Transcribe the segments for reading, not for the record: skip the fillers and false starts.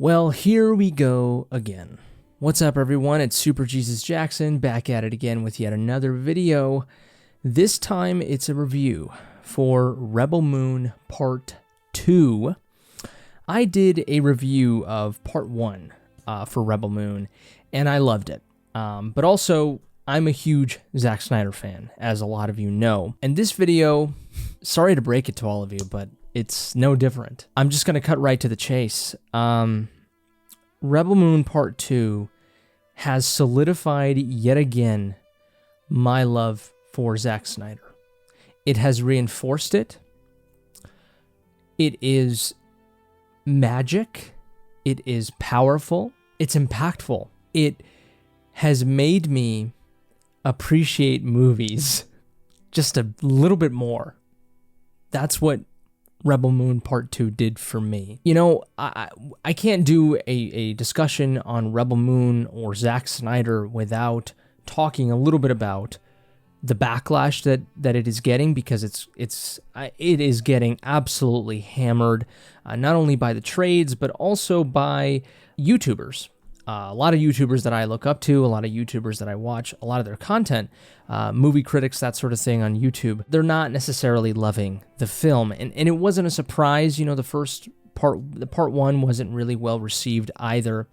Well, here we go again. What's up, everyone? It's Super Jesus Jackson back at it again with yet another video. This time it's a review for Rebel Moon Part 2. I did a review of Part 1 for Rebel Moon, and I loved it. But also, I'm a huge Zack Snyder fan, as a lot of you know. And this video, sorry to break it to all of you, but it's no different. I'm just going to cut right to the chase. Rebel Moon Part 2 has solidified yet again my love for Zack Snyder. It has reinforced it. It is magic. It is powerful. It's impactful. It has made me appreciate movies just a little bit more. That's what Rebel Moon Part 2 did for me. You know, I can't do a discussion on Rebel Moon or Zack Snyder without talking a little bit about the backlash that it is getting, because it is getting absolutely hammered, not only by the trades, but also by YouTubers. A lot of YouTubers that I look up to, a lot of YouTubers that I watch, a lot of their content, movie critics, that sort of thing on YouTube, they're not necessarily loving the film. And it wasn't a surprise, you know, the part one wasn't really well received either.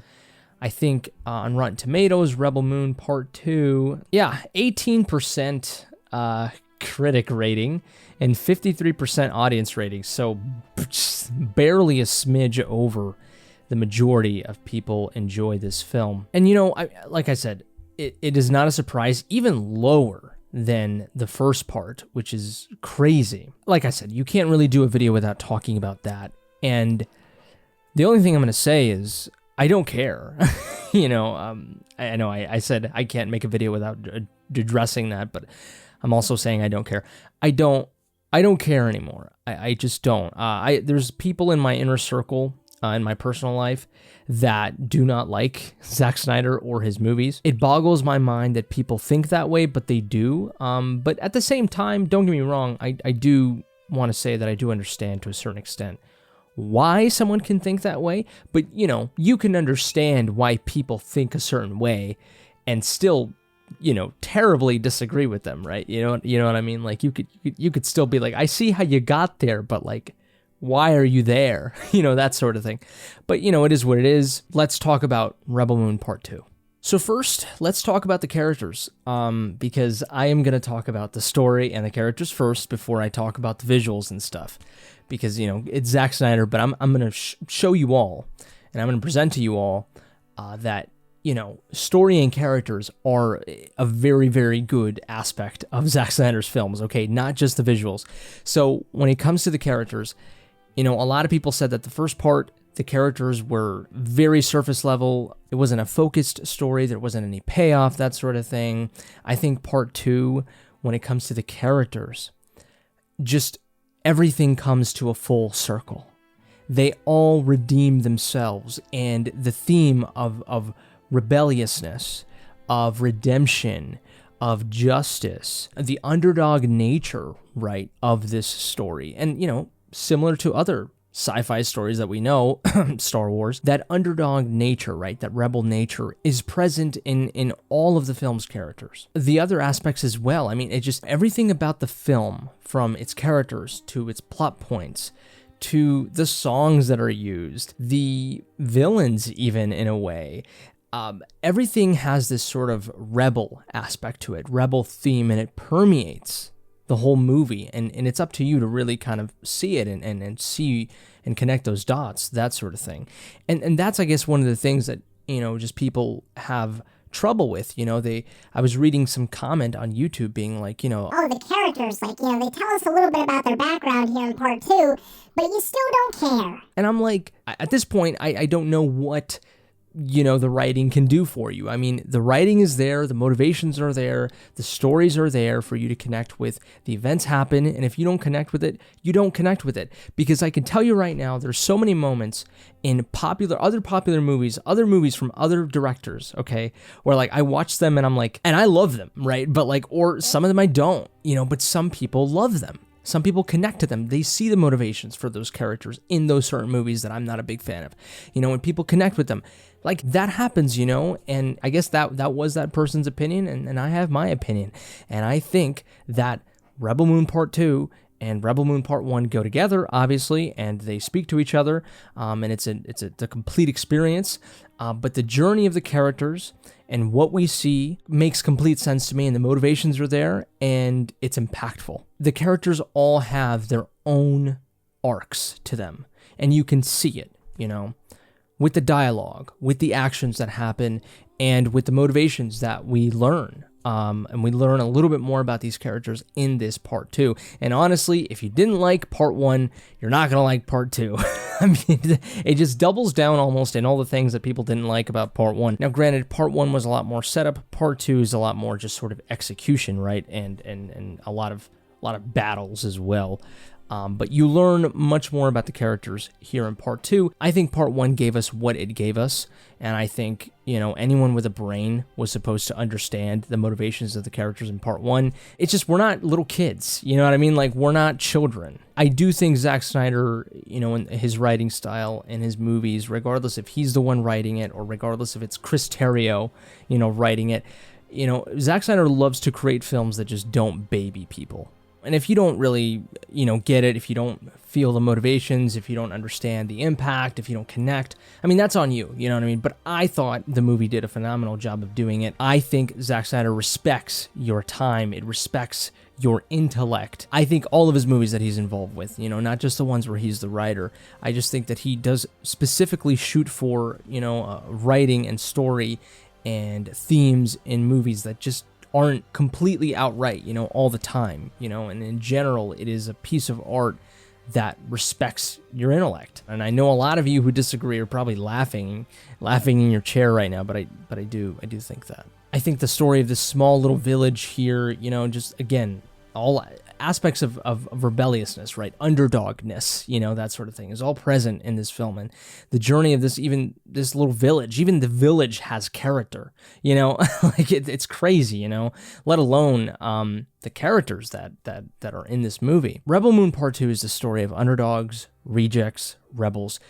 I think on Rotten Tomatoes, Rebel Moon Part 2, 18% critic rating and 53% audience rating, so barely a smidge over the majority of people enjoy this film. And you know, like I said, it is not a surprise, even lower than the first part, which is crazy. Like I said, you can't really do a video without talking about that. And the only thing I'm going to say is, I don't care. You know, I know I said I can't make a video without addressing that, but I'm also saying I don't care. I don't care anymore. I just don't. There's people in my inner circle, in my personal life, that do not like Zack Snyder or his movies. It boggles my mind that people think that way, but they do. But at the same time, don't get me wrong, I do want to say that I do understand to a certain extent why someone can think that way, but you know, you can understand why people think a certain way and still, you know, terribly disagree with them, right? You know what I mean? Like you could still be like, I see how you got there, but like, why are you there? You know, that sort of thing. But, you know, it is what it is. Let's talk about Rebel Moon Part 2. So first, let's talk about the characters, because I am going to talk about the story and the characters first before I talk about the visuals and stuff. Because, you know, it's Zack Snyder, but I'm going to show you all, and I'm going to present to you all that, you know, story and characters are a very, very good aspect of Zack Snyder's films, okay? Not just the visuals. So when it comes to the characters, you know, a lot of people said that the first part, the characters were very surface level. It wasn't a focused story. There wasn't any payoff, that sort of thing. I think Part 2, when it comes to the characters, just everything comes to a full circle. They all redeem themselves, and the theme of rebelliousness, of redemption, of justice, the underdog nature, right, of this story. And, you know, similar to other sci-fi stories that we know, Star Wars, that underdog nature, right, that rebel nature is present in all of the film's characters. The other aspects as well, I mean, it just, everything about the film, from its characters to its plot points, to the songs that are used, the villains even in a way, everything has this sort of rebel aspect to it, rebel theme, and it permeates the whole movie, and it's up to you to really kind of see it and see and connect those dots, that sort of thing. And that's, I guess, one of the things that, you know, just people have trouble with. You know, I was reading some comment on YouTube being like, you know, oh, the characters, like, you know, they tell us a little bit about their background here in Part 2, but you still don't care. And I'm like, at this point, I don't know what, you know, the writing can do for you. I mean, the writing is there, the motivations are there, the stories are there for you to connect with. The events happen, and if you don't connect with it, you don't connect with it. Because I can tell you right now, there's so many moments in other popular movies, other movies from other directors, okay, where like I watch them and I'm like, and I love them, right? But like, or some of them I don't, you know, but some people love them. Some people connect to them. They see the motivations for those characters in those certain movies that I'm not a big fan of. When people connect with them, like that happens, and I guess that was that person's opinion, and I have my opinion. And I think that Rebel Moon Part 2 and Rebel Moon Part 1 go together, obviously, and they speak to each other, and it's a complete experience. But the journey of the characters and what we see makes complete sense to me, and the motivations are there, and it's impactful. The characters all have their own arcs to them, and you can see it, with the dialogue, with the actions that happen, and with the motivations that we learn. And we learn a little bit more about these characters in this part 2. And honestly, if you didn't like part 1, you're not going to like part 2. I mean, it just doubles down almost in all the things that people didn't like about part 1. Now, granted, part 1 was a lot more setup. Part 2 is a lot more just sort of execution, right? And a lot of battles as well. But you learn much more about the characters here in part 2. I think part 1 gave us what it gave us, and I think, anyone with a brain was supposed to understand the motivations of the characters in part 1. It's just, we're not little kids, you know what I mean? Like, we're not children. I do think Zack Snyder, in his writing style and his movies, regardless if he's the one writing it or regardless if it's Chris Terrio, writing it, Zack Snyder loves to create films that just don't baby people. And if you don't really, get it, if you don't feel the motivations, if you don't understand the impact, if you don't connect, I mean, that's on you, you know what I mean? But I thought the movie did a phenomenal job of doing it. I think Zack Snyder respects your time. It respects your intellect. I think all of his movies that he's involved with, not just the ones where he's the writer. I just think that he does specifically shoot for, writing and story and themes in movies that just aren't completely outright, all the time, and in general, it is a piece of art that respects your intellect. And I know a lot of you who disagree are probably laughing in your chair right now, but I do think that. I think the story of this small little village here, just again, all aspects of rebelliousness, right? Underdogness, that sort of thing is all present in this film. And the journey of this little village, even the village has character, like it's crazy, let alone the characters that are in this movie. Rebel Moon Part 2 is the story of underdogs, rejects, rebels,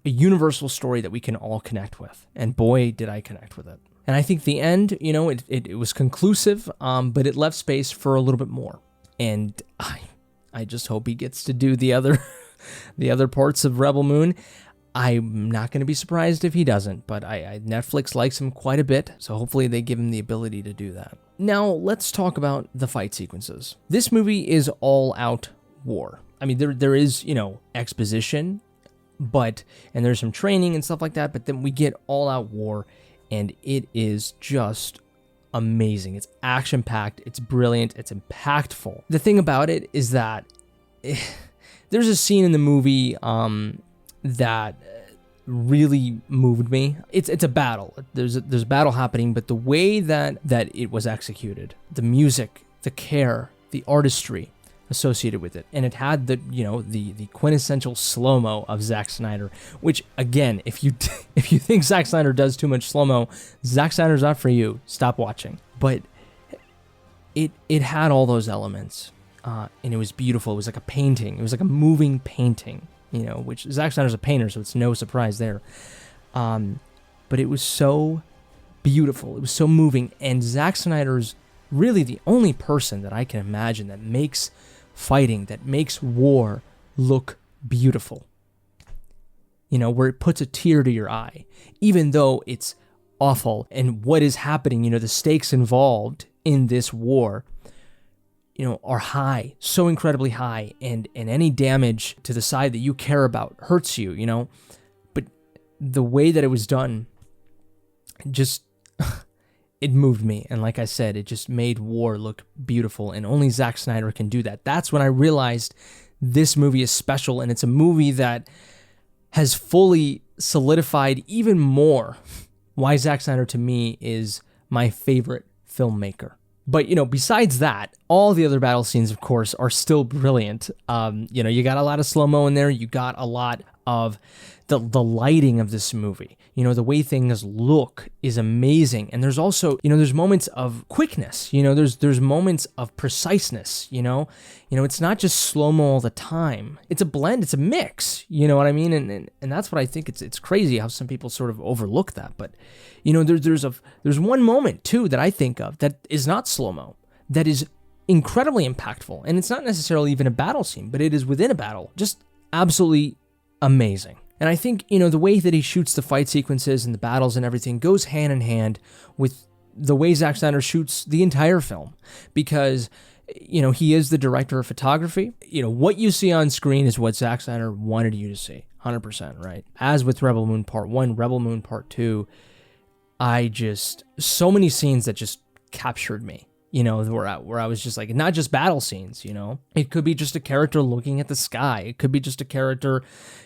a universal story that we can all connect with. And boy, did I connect with it. And I think the end, it was conclusive, but it left space for a little bit more. And I just hope he gets to do the other parts of Rebel Moon. I'm not going to be surprised if he doesn't, but Netflix likes him quite a bit, so hopefully they give him the ability to do that. Now, let's talk about the fight sequences. This movie is all out war. I mean, there is, exposition, and there's some training and stuff like that, but then we get all out war, and it is just amazing. It's action-packed, it's brilliant, it's impactful. The thing about it is that there's a scene in the movie that really moved me. It's a battle. There's a battle happening, but the way that it was executed, the music, the care, the artistry associated with it, and it had the quintessential slow-mo of Zack Snyder, which again, if you think Zack Snyder does too much slow-mo, Zack Snyder's not for you. Stop watching. But it had all those elements, and it was beautiful. It was like a painting. It was like a moving painting, which Zack Snyder's a painter, so it's no surprise there. But it was so beautiful. It was so moving, and Zack Snyder's really the only person that I can imagine that makes fighting, that makes war look beautiful. Where it puts a tear to your eye, even though it's awful and what is happening, the stakes involved in this war, are high, so incredibly high, and any damage to the side that you care about hurts you, but the way that it was done just it moved me. And like I said, it just made war look beautiful, and only Zack Snyder can do that. That's when I realized this movie is special, and it's a movie that has fully solidified even more why Zack Snyder to me is my favorite filmmaker. But, besides that, all the other battle scenes, of course, are still brilliant. You got a lot of slow-mo in there. You got a lot of the lighting of this movie. You know, the way things look is amazing. And there's also, you know, there's moments of quickness, you know, there's moments of preciseness, you know, it's not just slow-mo all the time. It's a blend, it's a mix, you know what I mean? And that's what I think it's crazy how some people sort of overlook that. But, you know, there's one moment too that I think of that is not slow-mo, that is incredibly impactful. And it's not necessarily even a battle scene, but it is within a battle. Just absolutely amazing. And I think, you know, the way that he shoots the fight sequences and the battles and everything goes hand in hand with the way Zack Snyder shoots the entire film, because, you know, he is the director of photography. You know, what you see on screen is what Zack Snyder wanted you to see, 100%, right? As with Rebel Moon Part 1, Rebel Moon Part 2, so many scenes that just captured me. You know, where I was just like, not just battle scenes, you know. It could be just a character looking at the sky. It could be just a character,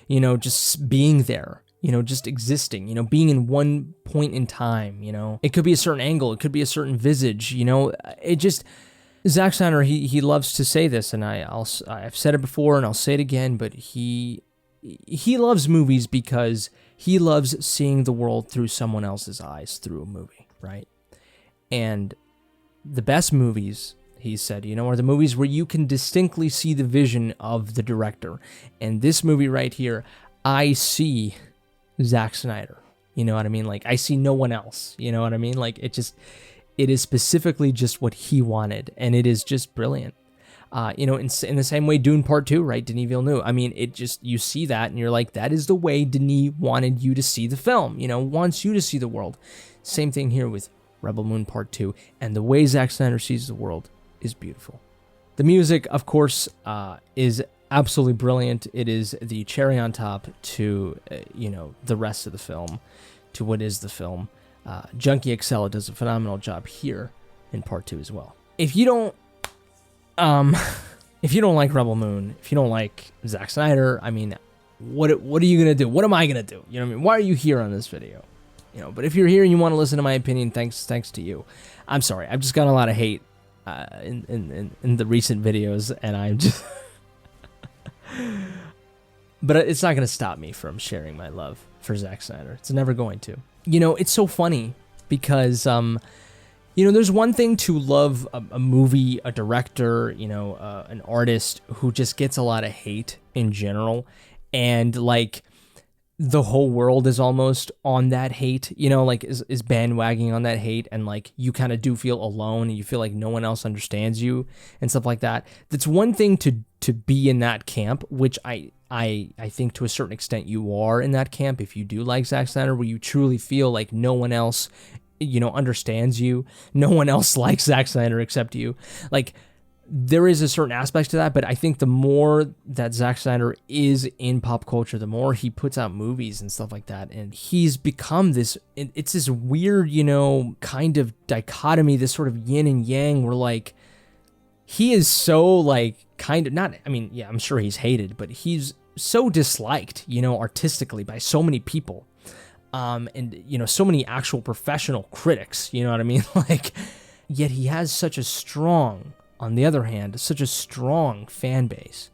you know, just being there, you know, just existing, you know, being in one point in time, you know. It could be a certain angle. It could be a certain visage, you know. It just, Zack Snyder, he loves to say this, and I've said it before and I'll say it again, but he loves movies because he loves seeing the world through someone else's eyes through a movie, right? And the best movies, he said, you know, are the movies where you can distinctly see the vision of the director. And this movie right here, I see Zack Snyder. You know what I mean? Like, I see no one else. You know what I mean? Like, it is specifically just what he wanted. And it is just brilliant. You know, in the same way Dune Part 2, right? Denis Villeneuve. I mean, you see that and you're like, that is the way Denis wanted you to see the film, you know, wants you to see the world. Same thing here with Rebel Moon Part 2, and the way Zack Snyder sees the world is beautiful. The music, of course, is absolutely brilliant. It is the cherry on top to, you know, the rest of the film, to what is the film. Junkie XL does a phenomenal job here in Part 2 as well. If you don't like Rebel Moon, if you don't like Zack Snyder, I mean, what are you gonna do? What am I gonna do? You know what I mean? Why are you here on this video? You know, but if you're here and you want to listen to my opinion, thanks to you. I'm sorry, I've just got a lot of hate in the recent videos, and I'm just, but it's not gonna stop me from sharing my love for Zack Snyder. It's never going to. You know, it's so funny because you know, there's one thing to love a movie, a director, you know, an artist who just gets a lot of hate in general, and like, the whole world is almost on that hate, you know, like is bandwagging on that hate, and like you kind of do feel alone and you feel like no one else understands you and stuff like that. That's one thing to be in that camp, which I think to a certain extent you are in that camp if you do like Zack Snyder, where you truly feel like no one else, you know, understands you. No one else likes Zack Snyder except you. Like, there is a certain aspect to that, but I think the more that Zack Snyder is in pop culture, the more he puts out movies and stuff like that, and he's become this, it's this weird, you know, kind of dichotomy, this sort of yin and yang, where like, he is so like, kind of, not, I mean, yeah, I'm sure he's hated, but he's so disliked, you know, artistically by so many people, and, you know, so many actual professional critics, you know what I mean? Like, yet he has such a strong, on the other hand, such a strong fan base.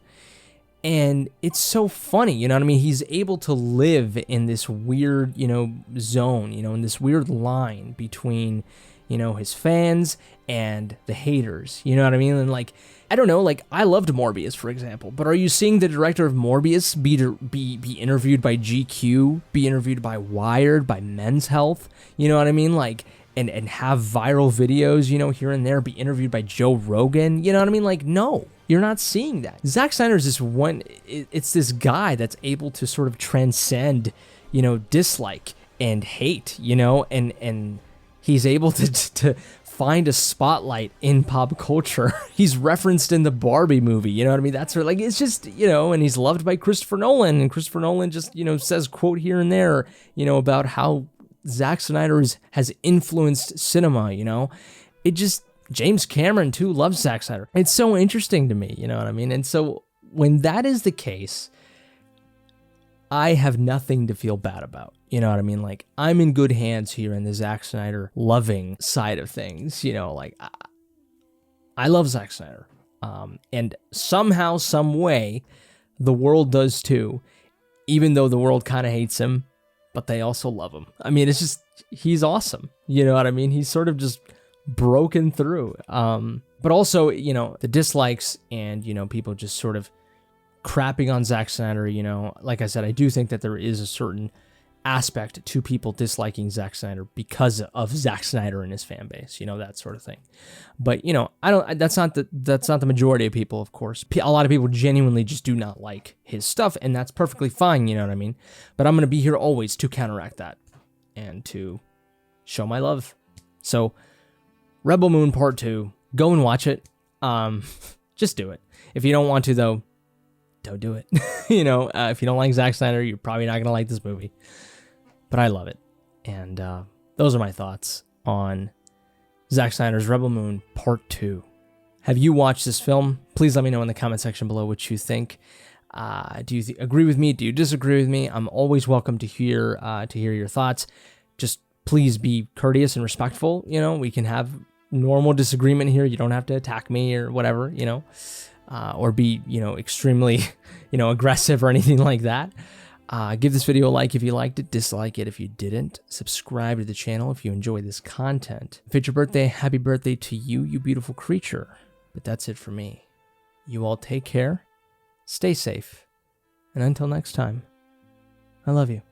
And it's so funny, you know what I mean? He's able to live in this weird, you know, zone, you know, in this weird line between, you know, his fans and the haters, you know what I mean? And like, I don't know, like, I loved Morbius, for example, but are you seeing the director of Morbius be interviewed by GQ, be interviewed by Wired, by Men's Health, you know what I mean? Like, and have viral videos, you know, here and there, be interviewed by Joe Rogan, you know what I mean? Like, no, you're not seeing that. Zack Snyder is this one, it's this guy that's able to sort of transcend, you know, dislike and hate, you know, and he's able to find a spotlight in pop culture. He's referenced in the Barbie movie, you know what I mean? That's like, it's just, you know, and he's loved by Christopher Nolan, and Christopher Nolan just, you know, says quote here and there, you know, about how Zack Snyder has influenced cinema, you know? It just, James Cameron too loves Zack Snyder. It's so interesting to me, you know what I mean? And so when that is the case, I have nothing to feel bad about, you know what I mean? Like, I'm in good hands here in the Zack Snyder loving side of things, you know, like, I love Zack Snyder. And somehow, some way, the world does too. even though the world kind of hates him, but they also love him. I mean, it's just, he's awesome. You know what I mean? He's sort of just broken through. But also, you know, the dislikes and, you know, people just sort of crapping on Zack Snyder, you know, like I said, I do think that there is a certain aspect to people disliking Zack Snyder because of Zack Snyder and his fan base, you know, that sort of thing. But, you know, that's not the majority of people, of course. A lot of people genuinely just do not like his stuff, and that's perfectly fine, you know what I mean? But I'm going to be here always to counteract that and to show my love. So, Rebel Moon Part 2, go and watch it. Just do it. If you don't want to, though, don't do it. You know, if you don't like Zack Snyder, you're probably not going to like this movie. But I love it. And those are my thoughts on Zack Snyder's Rebel Moon Part 2. Have you watched this film? Please let me know in the comment section below what you think. Do you agree with me? Do you disagree with me? I'm always welcome to hear your thoughts. Just please be courteous and respectful. You know, we can have normal disagreement here. You don't have to attack me or whatever, you know, or be, you know, extremely, you know, aggressive or anything like that. Give this video a like if you liked it, dislike it if you didn't. Subscribe to the channel if you enjoy this content. If it's your birthday, happy birthday to you, you beautiful creature. But that's it for me. You all take care, stay safe, and until next time, I love you.